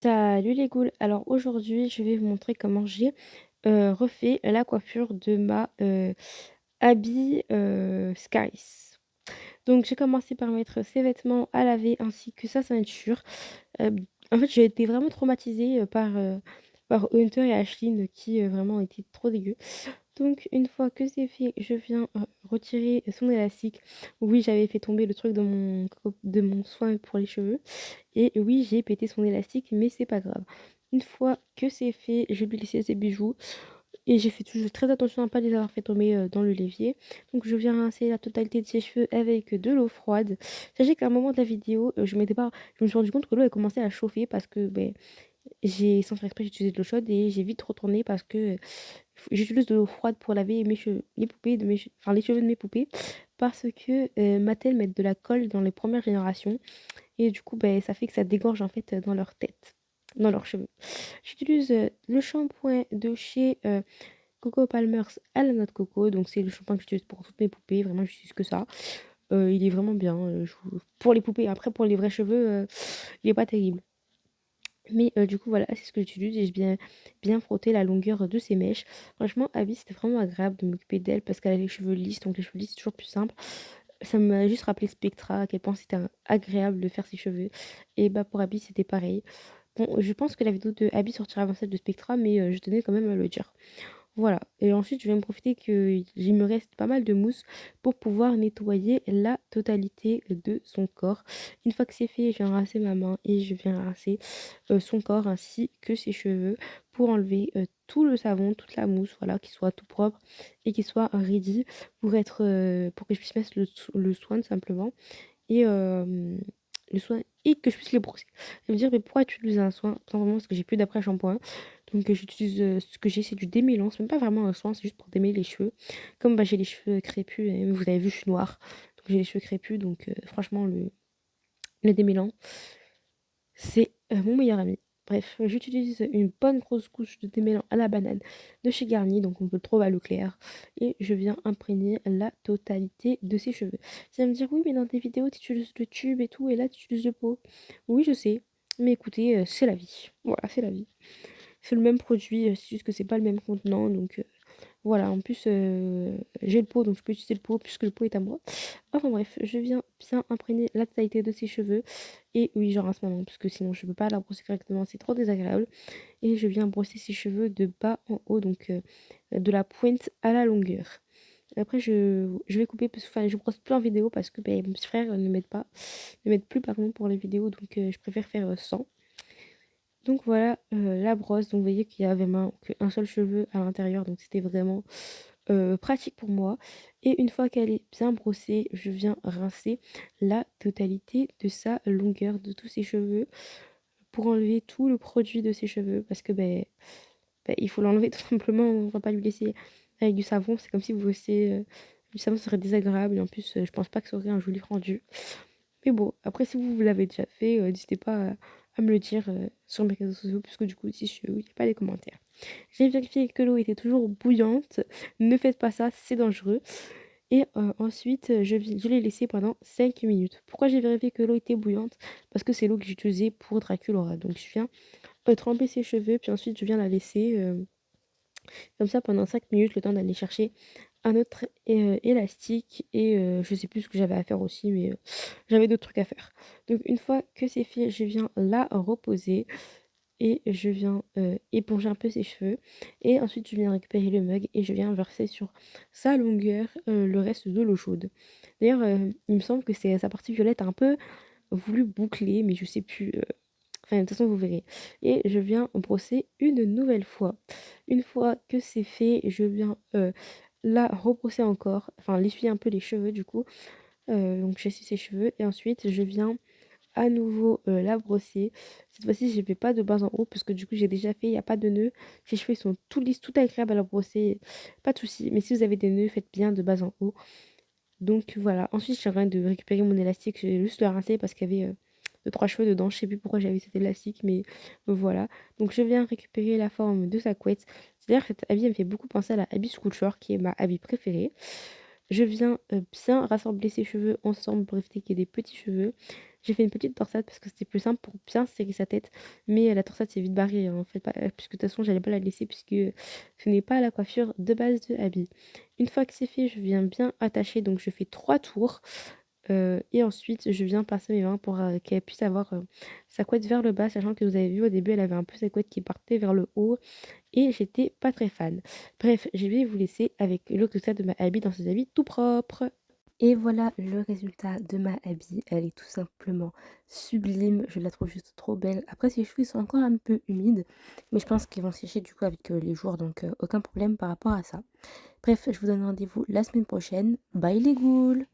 Salut les ghouls. Alors aujourd'hui, je vais vous montrer comment j'ai, refait la coiffure de ma, Abby, Scarlett. Donc j'ai commencé par mettre ses vêtements à laver ainsi que sa ceinture. En fait, j'ai été vraiment traumatisée, par Hunter et Ashlyn qui, vraiment étaient trop dégueux. Donc une fois que c'est fait, je viens, retirer son élastique. Oui, j'avais fait tomber le truc de mon soin pour les cheveux et oui, j'ai pété son élastique, mais c'est pas grave. Une fois que c'est fait, je lui ai laissé ses bijoux et j'ai fait toujours très attention à ne pas les avoir fait tomber, dans le l'évier. Donc je viens rincer la totalité de ses cheveux avec de l'eau froide. Sachez qu'à un moment de la vidéo, je me suis rendu compte que l'eau a commencé à chauffer parce que, j'ai sans faire exprès, j'ai utilisé de l'eau chaude et j'ai vite retourné parce que, j'utilise de l'eau froide pour laver mes cheveux les poupées de mes che enfin les cheveux de mes poupées parce que, Mattel met de la colle dans les premières générations et du coup, ça fait que ça dégorge en fait, dans leur tête, dans leurs cheveux. J'utilise, le shampoing de chez, Coco Palmer's à la noix de coco, donc c'est le shampoing que j'utilise pour toutes mes poupées, vraiment j'utilise que ça. Il est vraiment bien, je vous pour les poupées, après pour les vrais cheveux, il est pas terrible. Mais du coup, voilà, c'est ce que j'utilise et j'ai bien frotté la longueur de ses mèches. Franchement, Abby, c'était vraiment agréable de m'occuper d'elle parce qu'elle a les cheveux lisses, donc les cheveux lisses, c'est toujours plus simple. Ça m'a juste rappelé Spectra, à quel point c'était agréable de faire ses cheveux. Et bah pour Abby, c'était pareil. Bon, je pense que la vidéo de Abby sortira avant celle de Spectra, mais je tenais quand même à le dire. Voilà, et ensuite je vais me profiter qu'il me reste pas mal de mousse pour pouvoir nettoyer la totalité de son corps. Une fois que c'est fait, je viens rincer ma main et je viens rincer, son corps ainsi que ses cheveux pour enlever, tout le savon, toute la mousse, voilà, qu'il soit tout propre et qu'il soit ready pour que je puisse mettre le soin tout simplement et le soin et que je puisse les brosser. Ça veut dire: «Mais pourquoi tu utilises un soin?» Tout simplement parce que j'ai plus d'après-shampoing. Donc j'utilise, ce que j'ai, c'est du démêlant. C'est même pas vraiment un soin, c'est juste pour démêler les cheveux. Comme, j'ai les cheveux crépus et vous avez vu, je suis noire, donc j'ai les cheveux crépus, donc franchement le démêlant, c'est, mon meilleur ami. Bref, j'utilise une bonne grosse couche de démêlant à la banane de chez Garnier, donc on peut le trouver à Leclerc et je viens imprégner la totalité de ses cheveux. Tu vas me dire: «Oui, mais dans tes vidéos, tu utilises le tube et tout et là, tu utilises le pot». Oui, je sais, mais écoutez, c'est la vie. Voilà, c'est la vie. C'est le même produit, c'est juste que c'est pas le même contenant, donc voilà. En plus, j'ai le pot, donc je peux utiliser le pot puisque le pot est à moi. Enfin bref, je viens bien imprégner la totalité de ses cheveux et oui, je rince ma main parce que sinon je peux pas la brosser correctement, c'est trop désagréable et je viens brosser ses cheveux de bas en haut, donc de la pointe à la longueur. Après je vais couper parce que enfin, je brosse plus en vidéo parce que, mes petits frères ne mettent plus pardon pour les vidéos, donc je préfère faire, sans. Donc voilà, la brosse, donc vous voyez qu'il y avait vraiment qu'un seul cheveu à l'intérieur, donc c'était vraiment, pratique pour moi et une fois qu'elle est bien brossée, je viens rincer la totalité de sa longueur, de tous ses cheveux pour enlever tout le produit de ses cheveux parce que, il faut l'enlever tout simplement, on va pas lui laisser avec du savon, c'est comme si vous laissiez, du savon, ce serait désagréable et en plus, je pense pas que ça aurait un joli rendu. Mais bon, après si vous l'avez déjà fait, n'hésitez pas à me le dire, sur mes réseaux sociaux puisque du coup ici il y a pas les commentaires. J'ai vérifié que l'eau était toujours bouillante, ne faites pas ça, c'est dangereux et ensuite, je l'ai laissé pendant 5 minutes. Pourquoi j'ai vérifié que l'eau était bouillante? Parce que c'est l'eau que j'ai utilisée pour Draculaura. Donc je viens, tremper ses cheveux puis ensuite je viens la laisser, comme ça pendant 5 minutes, le temps d'aller chercher un autre élastique et je sais plus ce que j'avais à faire aussi, mais j'avais d'autres trucs à faire. Donc une fois que c'est fait, je viens la reposer et je viens, éponger un peu ses cheveux et ensuite je viens récupérer le mug et je viens verser sur sa longueur, le reste de l'eau chaude. D'ailleurs, il me semble que c'est sa partie violette a un peu voulu boucler, mais je sais plus, enfin de toute façon vous verrez et je viens brosser une nouvelle fois. Une fois que c'est fait, je viens, la rebrosser encore, enfin l'essuyer un peu les cheveux du coup, donc j'essuie ses cheveux et ensuite je viens à nouveau, la brosser. Cette fois-ci, je fais pas de bas en haut parce que du coup, j'ai déjà fait, il y a pas de nœuds. Ses cheveux, ils sont tout lisses, tout agréable à la brosser, pas de souci. Mais si vous avez des nœuds, faites bien de bas en haut. Donc voilà. Ensuite, je viens de récupérer mon élastique, j'ai juste le rincer parce qu'il y avait, 2-3 cheveux dedans. Je sais plus pourquoi j'avais cet élastique, mais voilà. Donc je viens récupérer la forme de sa couette. C'est-à-dire que cette habit, elle me fait beaucoup penser à la habit Sculpture qui est ma habit préférée. Je viens, bien rassembler ses cheveux ensemble pour éviter qu'il y ait des petits cheveux. J'ai fait une petite torsade parce que c'était plus simple pour bien serrer sa tête, mais la torsade s'est vite barrée, hein, en fait, pas puisque de toute façon j'allais pas la laisser puisque, ce n'est pas la coiffure de base de Abby. Une fois que c'est fait, je viens bien attacher, donc je fais 3 tours, et ensuite je viens passer mes mains pour, qu'elle puisse avoir, sa couette vers le bas, sachant que vous avez vu au début, elle avait un peu sa couette qui partait vers le haut et j'étais pas très fan. Bref, je vais vous laisser avec le résultat de ma habit dans ses habits tout propre. Et voilà le résultat de ma habit. Elle est tout simplement sublime. Je la trouve juste trop belle. Après, ses cheveux ils sont encore un peu humides, mais je pense qu'ils vont sécher du coup avec les jours, donc aucun problème par rapport à ça. Bref, je vous donne rendez-vous la semaine prochaine. Bye les ghouls!